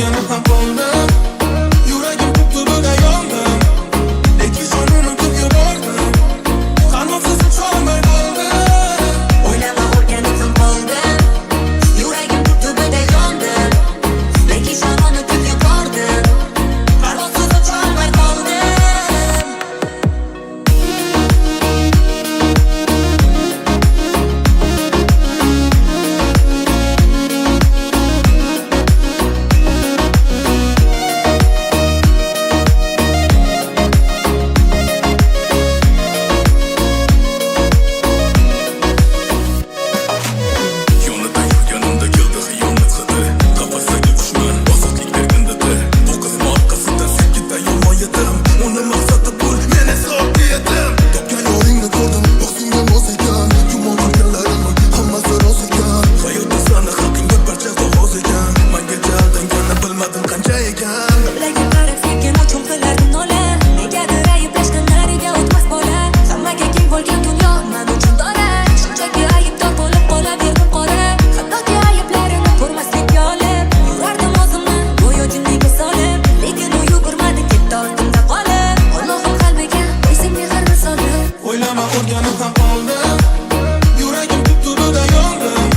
o'rganib ham qoldim. Yuragim tub-tubida yondim, lekin shuni unutib yubordim. Qanotsiz ucholmay qoldim. O'ylama o'rganib ham qoldim. Yuragim tub-tubida yondim, lekin shuni unutib yubordim. Qanotsiz ucholmay qoldim. Yonidan yurganimda keldi xiyonat hidi. Qafasdagi dushman bosiqlik bergandidi. Bu qizning orqasidan sekkidan yomon yedim. Uni maqsadi pul, men esa oddiy edim. Topgan yo'lingni ko'rdim, o'zingga mos ekan. Gumon qilganlarim hammasi rost ekan. Hayotda sani haqingga barcha qog'oz ekan. Menga aldanganini bilmadim qancha ekan. Qiblaga qarab sevgan uchun qilardim nola. Negadir ayblashganlariga o'tmas bola. Hammaga keng bo'lgan dunyo men uchun dora. Shunchaki aybdor bo'lib qolaverdim qora. Hattoki ayblarini ko'rmaslikka olib yurardim o'zimni go'yo jinniga solib. Lekin u yugurmadi, ketdi ortimda qolib. Allohim qalbiga qo'ysang mehrni solib. O'ylama o'rganib ham qoldim. Yuragim tub-tubida yondim,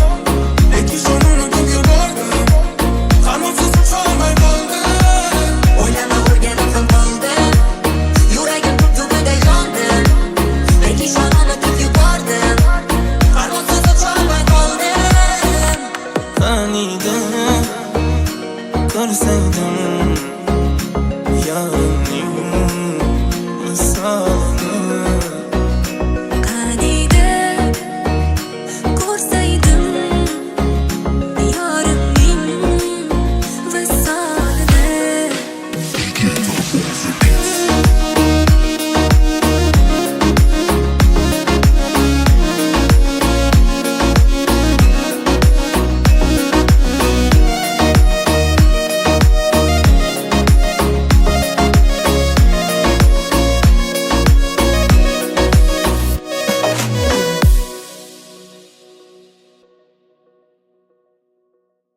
lekin shuni unutib yubordim. Qanotsiz ucholmay qoldim. O'ylama o'rganib ham qoldim. Yuragim tub-tubida yondim, lekin shuni unutib yubordim. Qanotsiz ucholmay qoldim. Qaniydi ko'rsaydim, yo'q